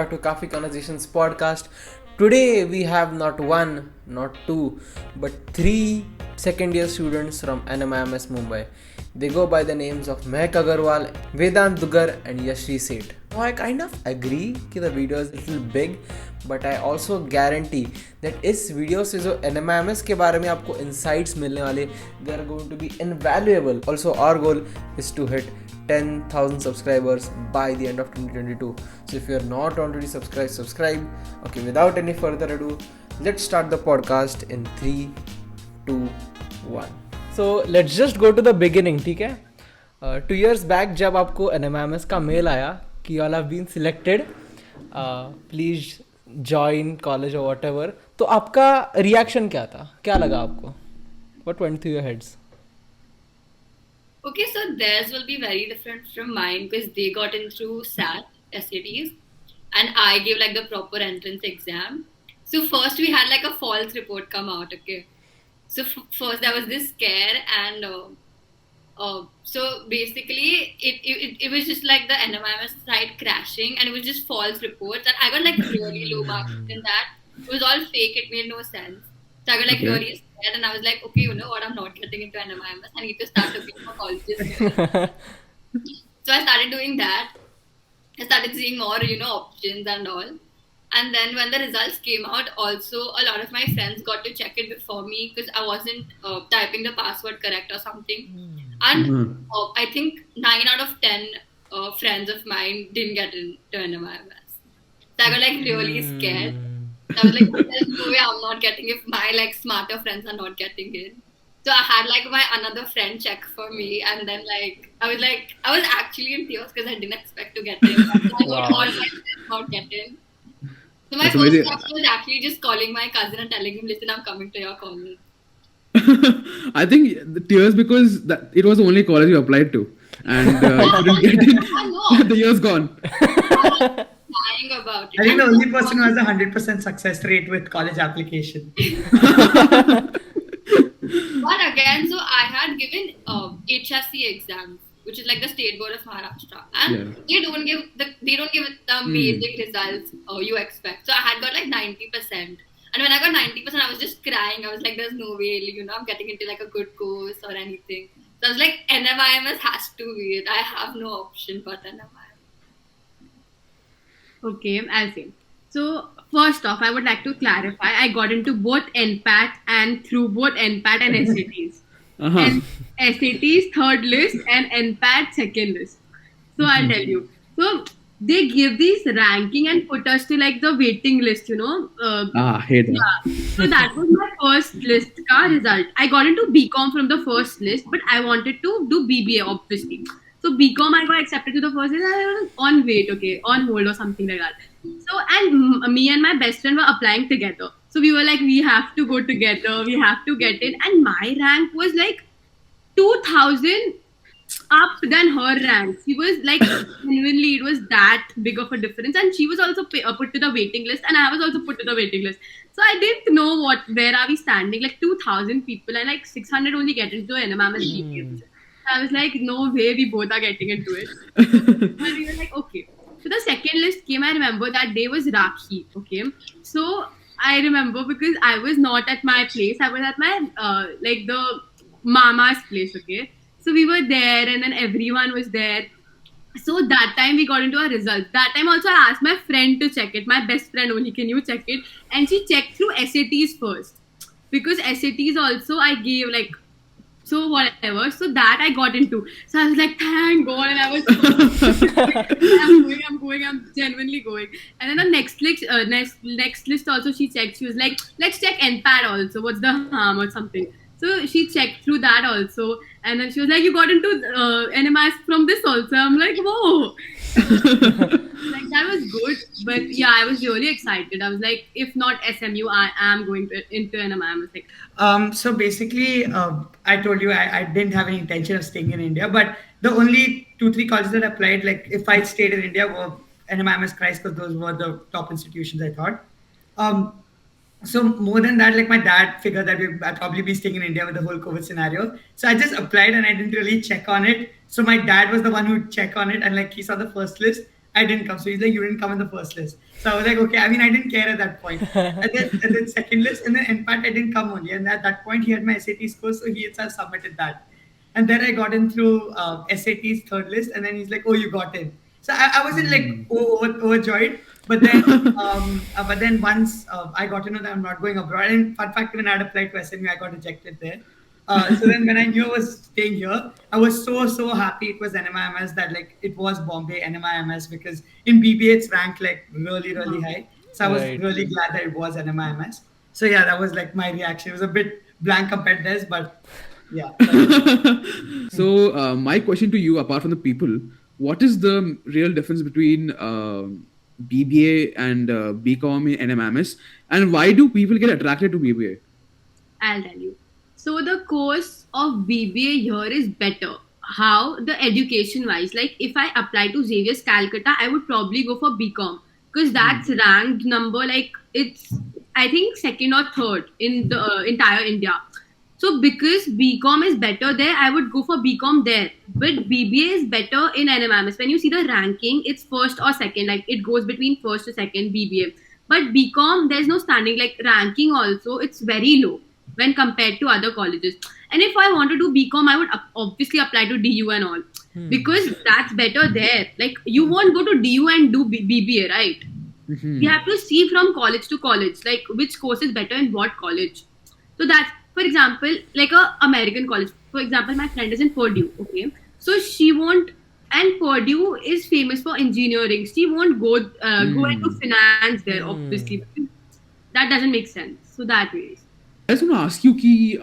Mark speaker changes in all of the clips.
Speaker 1: to Kaafi Conversations podcast. Today we have not one, not two, but three second year students from NMIMS Mumbai. They go by the names of Mahek Agarwal, Vedant Duggar, and Yashvi Seth. Now I kind of agree that the video is a little big, but I also guarantee that इस video से जो NMIMS के बारे में आपको insights मिलने वाले, they are going to be invaluable. Also, our goal is to hit 10,000 subscribers by the end of 2022. So if you're not already subscribe. Okay, without any further ado, let's start the podcast in 3, 2, 1. So let's just go to the beginning, ठीक है? 2 years back जब आपको NMIMS का mail आया कि you all have been selected, please join college or whatever, तो आपका reaction क्या था? क्या लगा आपको? What went through your heads?
Speaker 2: Okay, so theirs will be very different from mine because they got in through SAT, SATs, and I gave like the proper entrance exam. So first we had like a false report come out, okay. So first there was this scare and so basically it was just like the NMIMS site crashing and it was just false reports and I got like really low marks in that. It was all fake, it made no sense. So I got like really scared and I was like, okay, you know what, I'm not getting into NMIMS. I need to start looking for colleges. So I started doing that. I started seeing more, options and all. And then when the results came out, also a lot of my friends got to check it before me because I wasn't typing the password correct or something. And I think 9 out of 10 friends of mine didn't get into NMIMS. So I got like really scared. I was like, there's no way I'm not getting if my like smarter friends are not getting in. So I had like my another friend check for me, and then like I was actually in tears because I didn't expect to get in. I got all my friends not get in. So my first step was actually just calling my cousin and telling him, "Listen, I'm coming to your college."
Speaker 3: I think the tears because it was the only college you applied to, and you didn't get in. The year's gone.
Speaker 2: Lying about it.
Speaker 4: I think the only person who has a 100% success rate with college application.
Speaker 2: But again, so I had given HSC exams, which is like the State Board of Maharashtra, and they don't give the basic results you expect. So I had got like 90%, and when I got 90%, I was just crying. I was like, "There's no way, I'm getting into like a good course or anything." So I was like, "NMIMS has to be it. I have no option but NMIMS."
Speaker 5: Okay, I'll say. So first off, I would like to clarify. I got into both NPAT and through both NPAT and SATs. And SATs third list and NPAT second list. So I'll tell you. So they give these ranking and put us to like the waiting list,
Speaker 3: hate that.
Speaker 5: Yeah. So that was my first list ka result. I got into BCOM from the first list, but I wanted to do BBA obviously. So BCOM I got accepted to the first list. I was on wait, okay, on hold or something like that. So and me and my best friend were applying together. So we were like, we have to go together. We have to get in. And my rank was like 2,000 up than her rank. She was like, genuinely, it was that big of a difference. And she was also put to the waiting list, and I was also put to the waiting list. So I didn't know where are we standing. Like 2,000 people and like 600 only get into NMIMS. I was like, no way, we both are getting into it. And we were like, okay. So the second list came, I remember that day was Rakhi, okay. So I remember because I was not at my place, I was at my, like the mama's place, okay. So we were there and then everyone was there. So that time we got into our results. That time also I asked my friend to check it, my best friend only, can you check it? And she checked through SATs first. Because SATs also I gave like, so whatever, so that I got into. So I was like, thank God, and I was I'm genuinely going. And then the next list also she checked. She was like, let's check NPAT also. What's the harm or something? So she checked through that also, and then she was like, you got into NMIMS from this also. I'm like, whoa. Like that was good, but yeah, I was really excited. I was like, if not SMU, I am going into NMIMS. Like,
Speaker 4: so basically, I told you I didn't have any intention of staying in India, but the only 2-3 colleges that applied, like if I stayed in India, were NMIMS Christ, because those were the top institutions, I thought. So more than that, like my dad figured that I'd probably be staying in India with the whole COVID scenario. So I just applied and I didn't really check on it. So my dad was the one who checked on it, and like he saw the first list. I didn't come. So he's like, you didn't come in the first list. So I was like, okay. I mean, I didn't care at that point. And then second list, and then NPAT, I didn't come only. And at that point, he had my SAT score, so he itself submitted that. And then I got in through SAT's third list, and then he's like, oh, you got in. So I wasn't like overjoyed, but then once I got to know that I'm not going abroad, and fun fact, when I had applied to SMU, I got rejected there. So then when I knew I was staying here, I was so happy it was NMIMS, that like it was Bombay NMIMS, because in BBA it's ranked like really high. So I was
Speaker 1: Right.
Speaker 4: really glad that it was NMIMS. So yeah, that was like my reaction. It was a bit blank compared to this, but yeah.
Speaker 3: So my question to you, apart from the people, what is the real difference between BBA and BCOM in NMIMS, and why do people get attracted to BBA?
Speaker 5: I'll tell you. So the course of BBA here is better. How? The education wise. Like if I apply to Xavier's Calcutta, I would probably go for BCom because that's ranked number, like it's I think second or third in the entire India. So because BCom is better there, I would go for BCom there. But BBA is better in NMIMS. When you see the ranking, it's first or second. Like it goes between first to second BBA. But BCom, there's no standing. Like ranking also, it's very low when compared to other colleges. And if I want to do BCom, I would obviously apply to DU and all. Because that's better there. Like you won't go to DU and do BBA, right? You have to see from college to college, like which course is better in what college. So that's, for example, like a American college. For example, my friend is in Purdue, okay? So she won't, and Purdue is famous for engineering. She won't go into finance there, obviously. That doesn't make sense. So that way.
Speaker 3: I just want to ask you, Ki,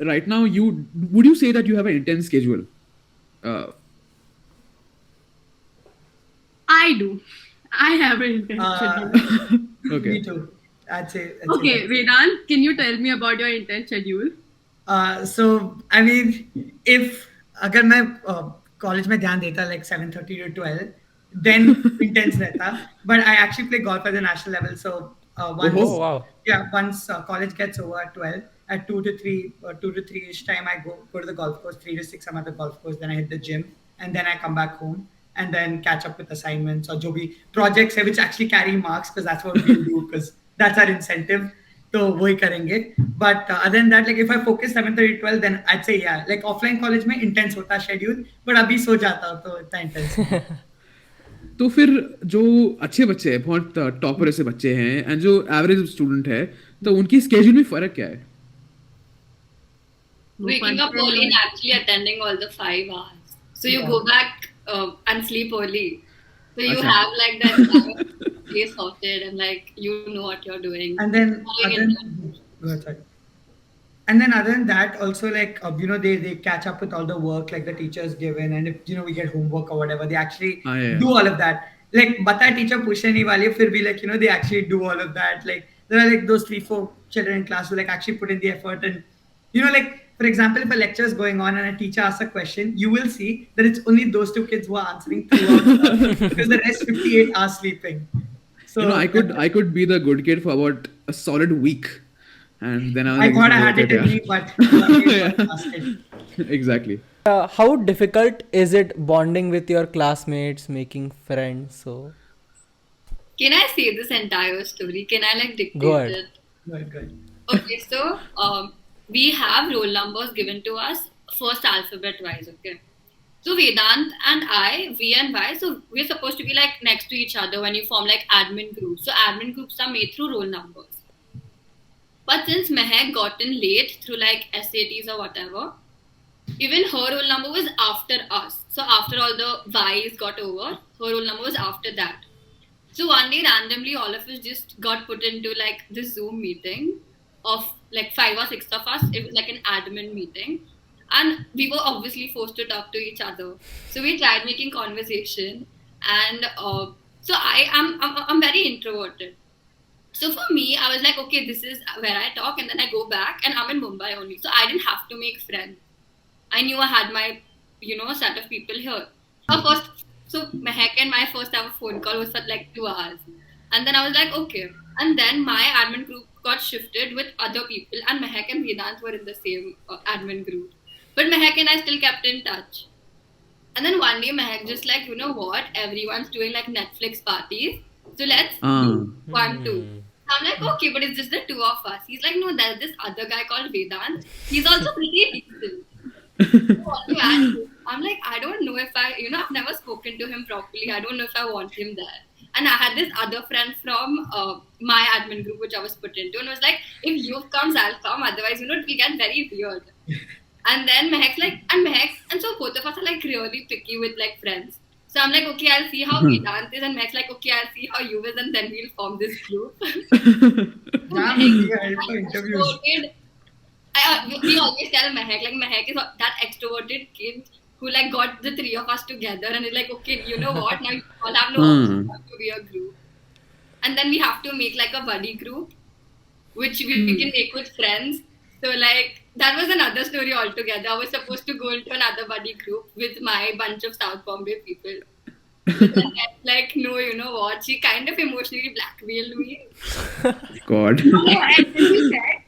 Speaker 3: right now, would you say that you have an intense schedule?
Speaker 5: I do. I have an intention.
Speaker 3: Okay.
Speaker 4: Me too. I'd say.
Speaker 5: Okay, Vedant, can you tell me about your intense schedule?
Speaker 4: So I mean, if अगर मैं college में ध्यान देता like 7:30 to 12, then intense रहता. But I actually play golf at the national level, so once college gets over at 12, at 2 to 3 ish time, I go to the golf course. 3 to 6, I'm at the golf course. Then I hit the gym, and then I come back home and then catch up with assignments or जो भी projects है, which actually carry marks, because that's what we do, because that's our incentive. तो वही करेंगे. But other than that, like if I focus 7:30 12, then I'd say yeah, like offline college में intense होता schedule, but अभी सो जाता हूँ तो इतना intense नहीं.
Speaker 3: तो फिर जो अच्छे बच्चे हैं, बहुत टॉपर ऐसे बच्चे हैं, एंड जो एवरेज स्टूडेंट है, तो उनकी स्केड्यूल में फर्क क्या है?
Speaker 2: Waking up early and actually attending all the 5 hours. So you go back and sleep early. So you have like that day sorted and like you know what you're doing.
Speaker 4: And then other than that, also like they catch up with all the work like the teachers given, and if we get homework or whatever, they actually do all of that. Like bata teacher push nahi wale, fir bhi like they actually do all of that. Like there are like those 3-4 children in class who like actually put in the effort, and like for example, if a lecture is going on and a teacher asks a question, you will see that it's only those 2 kids who are answering throughout because the rest 58 are sleeping. So
Speaker 3: I could be the good kid for about a solid week, and then
Speaker 4: I thought I had it in me, but
Speaker 3: exactly.
Speaker 1: How difficult is it bonding with your classmates, making friends? So
Speaker 2: can I say this entire story? Can I like dictate
Speaker 1: Go ahead.
Speaker 2: it?
Speaker 4: Good.
Speaker 2: Okay, so we have roll numbers given to us first alphabet wise, okay? So Vedant and I, V and Y, so we're supposed to be like next to each other when you form like admin groups. So admin groups are made through roll numbers. But since Mahek got in late through like SATs or whatever, even her roll number was after us. So after all the Ys got over, her roll number was after that. So one day randomly all of us just got put into like this Zoom meeting of like 5 or 6 of us. It was like an admin meeting. And we were obviously forced to talk to each other. So we tried making conversation, and so I'm very introverted. So for me, I was like, okay, this is where I talk, and then I go back, and I'm in Mumbai only, so I didn't have to make friends. I knew I had my set of people here. So Mahek and my first ever phone call was for like 2 hours, and then I was like, okay. And then my admin group got shifted with other people, and Mahek and Vedant were in the same admin group. But Mahek and I still kept in touch. And then one day Mahek just like, you know what? Everyone's doing like Netflix parties. So let's do one too. I'm like, okay, but it's just the two of us. He's like, no, there's this other guy called Vedant. He's also pretty decent. I'm like, I don't know if I've never spoken to him properly. I don't know if I want him there. And I had this other friend from my admin group, which I was put into, and was like, if you comes, I'll come. Otherwise, it will get very weird. And then Mahek's like, and so both of us are like really picky with like friends. So I'm like, okay, I'll see how Vedant is, and Mahek's like, okay, I'll see how you is, and then we'll form this group. We always tell Mahek, like Mahek is that extroverted kid who like got the three of us together and is like, okay, you know what? Now you all have no option to be a group. And then we have to make like a buddy group, which we can make with friends. So like that was another story altogether. I was supposed to go into another buddy group with my bunch of South Bombay people. But then like, no, you know what? She kind of emotionally blackmailed me.
Speaker 3: God.
Speaker 5: And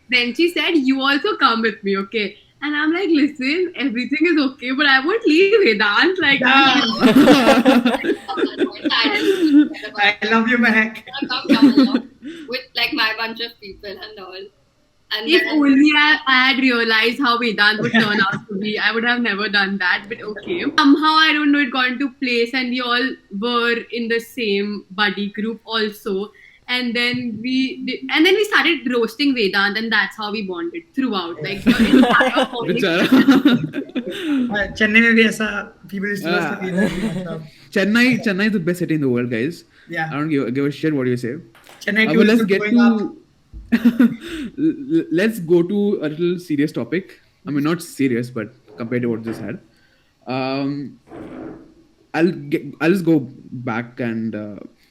Speaker 5: then she said, you also come with me, okay? And I'm like, listen, everything is okay, but I won't leave Vedant. Like,
Speaker 4: I love you, Mahek.
Speaker 2: Come along with like my bunch of people and all. And
Speaker 5: if
Speaker 2: then,
Speaker 5: only I had realized how Vedant would turn out to be, I would have never done that. But okay, somehow I don't know, it got into place, and we all were in the same buddy group also. And then we started roasting Vedant, and that's how we bonded throughout. Like the entire
Speaker 4: Chennai में भी ऐसा people used to roast Vedant.
Speaker 3: Chennai is the best city in the world, guys.
Speaker 4: Yeah.
Speaker 3: I don't give a shit what you say.
Speaker 4: Chennai
Speaker 3: Well, let's
Speaker 4: tourism
Speaker 3: get
Speaker 4: going up.
Speaker 3: to let's go to a little serious topic. I mean, not serious, but compared to what we just had. I'll just go back and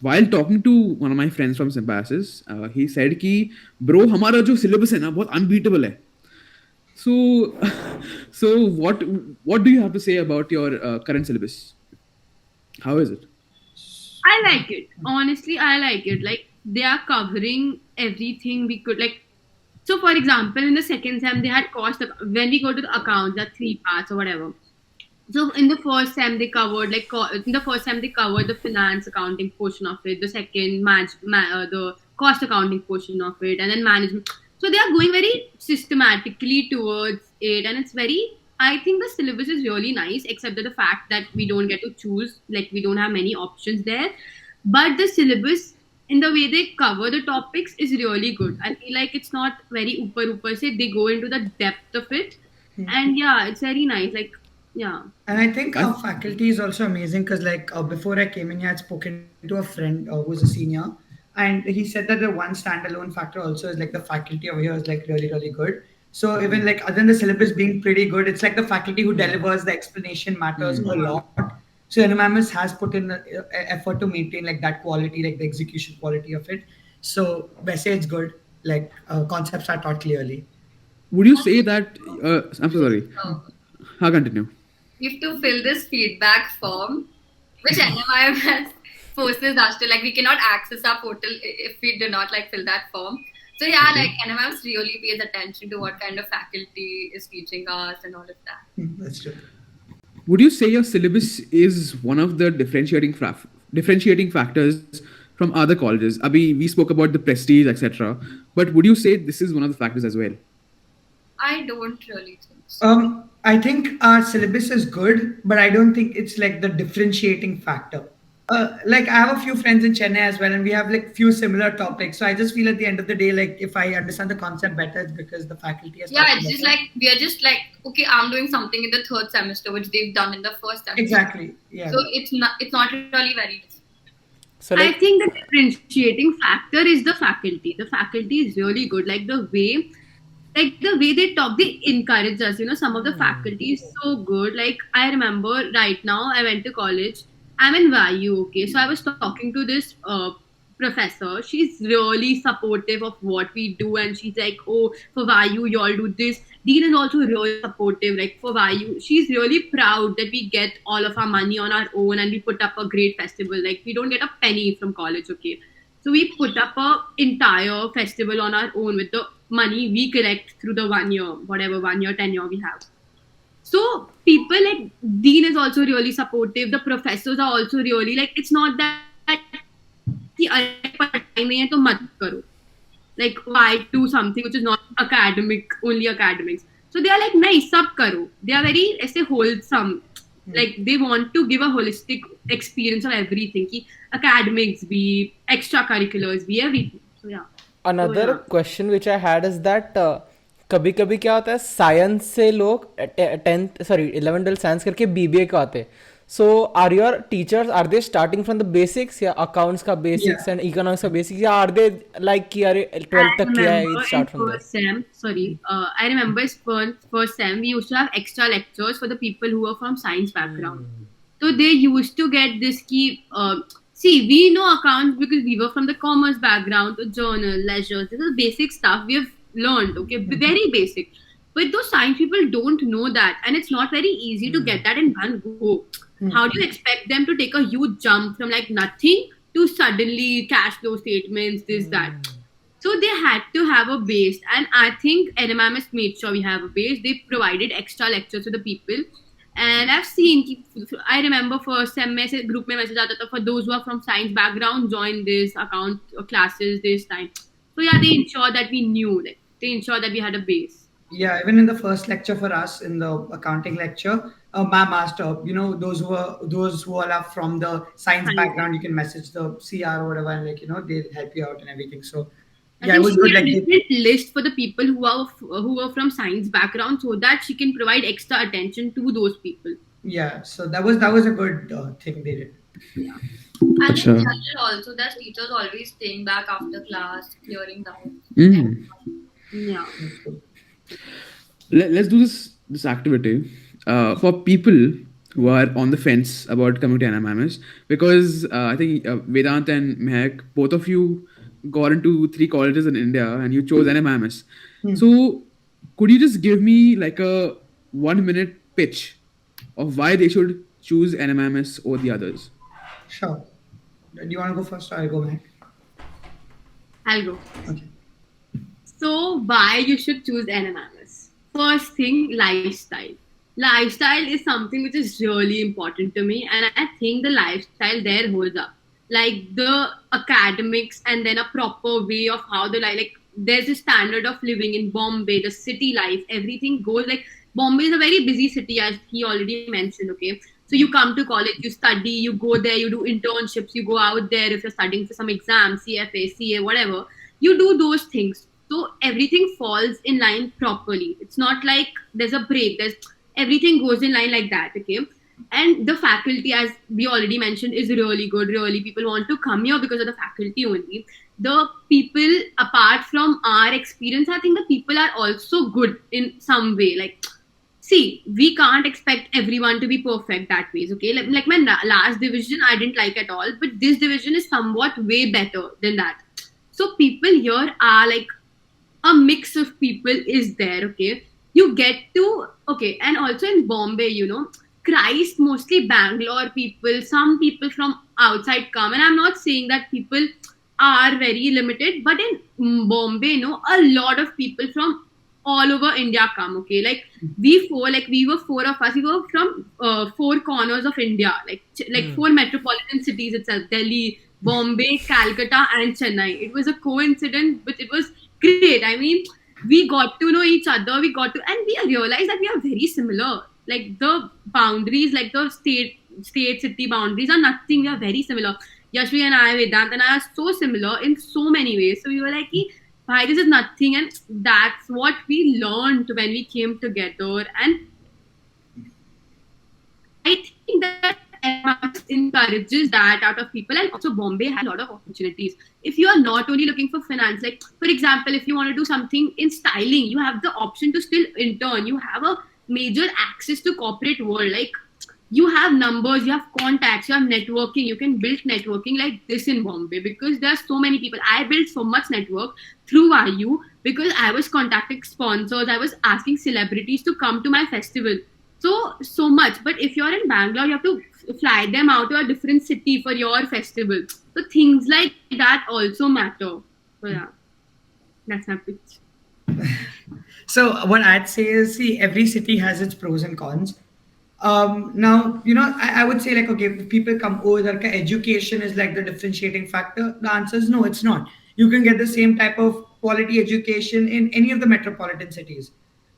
Speaker 3: while talking to one of my friends from Syllabus, he said कि bro हमारा जो syllabus है ना बहुत unbeatable है. So what do you have to say about your current syllabus? How is it?
Speaker 5: I like it. Honestly, I like it. Like they are covering everything we could. Like, so for example, in the second sem they had cost. When we go to the accounts, there are 3 parts or whatever. So in the first sem they covered the finance accounting portion of it. The second the cost accounting portion of it, and then management. So they are going very systematically towards it, and it's very. I think the syllabus is really nice, except that the fact that we don't get to choose, like we don't have many options there. But the syllabus, in the way they cover the topics, is really good. I feel like it's not very upper say. They go into the depth of it, and yeah, it's very nice. Like, yeah.
Speaker 4: And I think our faculty is also amazing because like before I came in here, I had spoken to a friend who's a senior, and he said that the one standalone factor also is like the faculty over here is like really, really good. So even like other than the syllabus being pretty good, it's like the faculty who delivers the explanation matters a lot. So NMIMS has put in the effort to maintain like that quality, like the execution quality of it. So Besse it's good. Like concepts are taught clearly.
Speaker 3: Would you say that? I'm so sorry. I'll continue.
Speaker 2: You have to fill this feedback form, which NMIMS forces us to, like, we cannot access our portal if we do not like fill that form. So yeah, like NMIMS really pays attention to what kind of faculty is teaching us and all of that.
Speaker 4: That's true.
Speaker 3: Would you say your syllabus is one of the differentiating factors from other colleges? Abhi, we spoke about the prestige, etc. But would you say this is one of the factors as well?
Speaker 2: I don't really think so.
Speaker 4: I think our syllabus is good, but I don't think it's like the differentiating factor. Like I have a few friends in Chennai as well, and we have like few similar topics. So I just feel at the end of the day, like if I understand the concept better, it's because the faculty has.
Speaker 2: Yeah, it's just like we are just like, okay, I'm doing something in the third semester, which they've done in the first semester.
Speaker 4: Exactly. Yeah.
Speaker 2: So it's not really very different.
Speaker 1: So like,
Speaker 5: I think the differentiating factor is the faculty. The faculty is really good. Like the way they talk, they encourage us. You know, some of the faculty is so good. Like I remember right now, I went to college. I'm in VAU, okay? So I was talking to this professor. She's really supportive of what we do, and she's like, oh, for VAU, you all do this. Dean is also really supportive. Like for VAU, she's really proud that we get all of our money on our own and we put up a great festival. Like we don't get a penny from college, okay? So we put up a entire festival on our own with the money we collect through the 1 year, whatever 1 year, tenure we have. So people like Dean is also really supportive. The professors are also really like, it's not that कि अरे पढ़ाई नहीं है तो मत करो. Like why do something which is not academic, only academics. So they are like, nahi, sab karo. They are very ऐसे wholesome. Like they want to give a holistic experience of everything. Ki academics be, extracurriculars be, everything. So yeah.
Speaker 1: Another question which I had is that कभी कभी क्या होता है science से लोग 11 12 science करके BBA को आते हैं. So are your teachers are they starting from the basics या अकाउंट्स का बेसिक्स एंड इकोनॉमिक्स का बेसिक्स या आर दे लाइक कि अरे 12th तक किया है start from there.
Speaker 5: I remember first sem we used to have extra lectures for the people who were from science background. So they used to get this key. See, we know accounts because we were from the commerce background, the journal, leisure. This is basic stuff we have learned. Okay, very basic. But those science people don't know that, and it's not very easy to get that in one go. How do you expect them to take a huge jump from like nothing to suddenly cash flow statements, this, that? So they had to have a base, and I think NMIMS made sure we have a base. They provided extra lectures to the people, and I've seen. I remember first sem में group में message आता था for those who are from science background, join this account classes this time. So yeah, they ensure that we knew, like they ensure that we had a base.
Speaker 4: Yeah, even in the first lecture for us, in the accounting lecture, ma'am asked, those who all are from the science background, you can message the CR or whatever, and like they'll help you out and everything. So yeah, it was good. Like
Speaker 5: different list for the people who are from science background, so that she can provide extra attention to those people.
Speaker 4: Yeah, so that was a good thing they did.
Speaker 2: Yeah. I think also that teachers always staying back after class, clearing doubts.
Speaker 5: Yeah.
Speaker 3: Let's do this activity for people who are on the fence about coming to NMIMS, because I think Vedant and Mahek, both of you got into 3 colleges in India and you chose NMIMS. So could you just give me like a 1-minute pitch of why they should choose NMIMS over the others?
Speaker 4: Sure. Do you want to go first or I'll go, Mahek?
Speaker 5: I'll go.
Speaker 4: Okay.
Speaker 5: So why you should choose NMIMS? First thing, lifestyle. Lifestyle is something which is really important to me, and I think the lifestyle there holds up. Like the academics and then a proper way of how the like there's a standard of living in Bombay, the city life, everything goes like Bombay is a very busy city, as he already mentioned. Okay, so you come to college, you study, you go there, you do internships, you go out there if you're studying for some exam, CFA, CA, whatever, you do those things. So everything falls in line properly. It's not like there's a break. Everything goes in line like that. Okay. And the faculty, as we already mentioned, is really good. Really, people want to come here because of the faculty only. The people, apart from our experience, I think the people are also good in some way. Like, see, we can't expect everyone to be perfect that ways. Okay. Like my last division, I didn't like at all. But this division is somewhat way better than that. So people here are like, a mix of people is there, okay? You get to, okay, and also in Bombay, Christ, mostly Bangalore people, some people from outside come, and I'm not saying that people are very limited, but in Bombay, a lot of people from all over India come, okay? Like we were 4 of us, we were from 4 corners of India, like 4 metropolitan cities itself, Delhi, Bombay, Calcutta, and Chennai. It was a coincidence, but it was great. I mean, we got to know each other, and we realized that we are very similar. Like the boundaries, like the state city boundaries are nothing. We are very similar. Yashvi and I, Vedant and I are so similar in so many ways. So we were like, bhai, this is nothing, and that's what we learned when we came together. And I think that NMIMS encourages that out of people, and also Bombay has a lot of opportunities. If you are not only looking for finance, like for example, if you want to do something in styling, you have the option to still intern. You have a major access to corporate world. Like you have numbers, you have contacts, you have networking. You can build networking like this in Bombay because there are so many people. I built so much network through IU because I was contacting sponsors. I was asking celebrities to come to my festival. So much. But if you're in Bangalore, you have to fly them out to a different city for your festival. So things like that also matter. So yeah, that's my pitch.
Speaker 4: So what I'd say is, see, every city has its pros and cons. Now, I would say like, okay, if people come over, like, education is like the differentiating factor. The answer is no, it's not. You can get the same type of quality education in any of the metropolitan cities.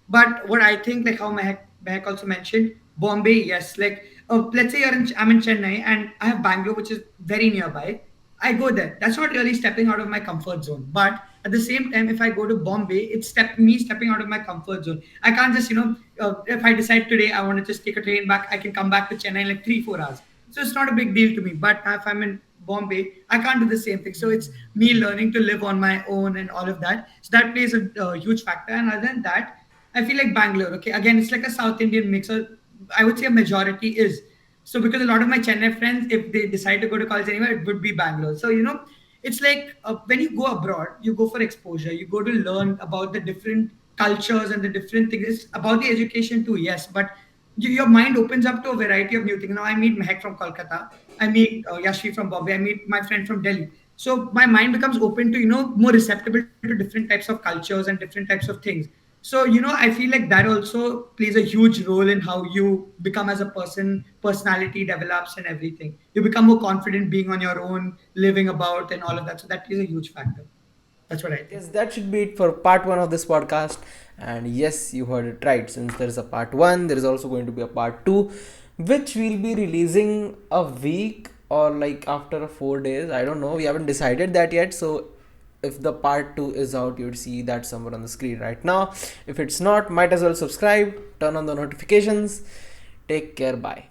Speaker 4: But what I think, like how Mahek also mentioned, Bombay, yes. Like, let's say I'm in Chennai and I have Bangalore, which is very nearby. I go there. That's not really stepping out of my comfort zone. But at the same time, if I go to Bombay, it's me stepping out of my comfort zone. I can't just, if I decide today I want to just take a train back, I can come back to Chennai in like 3-4 hours. So it's not a big deal to me. But if I'm in Bombay, I can't do the same thing. So it's me learning to live on my own and all of that. So that plays a huge factor. And other than that, I feel like Bangalore. Okay, again, it's like a South Indian mix. Or I would say a majority is. So because a lot of my Chennai friends, if they decide to go to college anywhere, it would be Bangalore. So it's like when you go abroad, you go for exposure. You go to learn about the different cultures and the different things. It's about the education too, yes, but your mind opens up to a variety of new things. Now I meet Mahek from Kolkata. I meet Yashvi from Bombay. I meet my friend from Delhi. So my mind becomes open to more receptible to different types of cultures and different types of things. So I feel like that also plays a huge role in how you become as a person, personality develops and everything. You become more confident being on your own, living about and all of that. So that plays a huge factor. That's what I think.
Speaker 1: Yes, that should be it for part one of this podcast. And yes, you heard it right. Since there is a part one, there is also going to be a part two, which we'll be releasing a week or like after 4 days. I don't know. We haven't decided that yet. So if the part two is out, you'd see that somewhere on the screen right now. If it's not, might as well subscribe, turn on the notifications. Take care. Bye.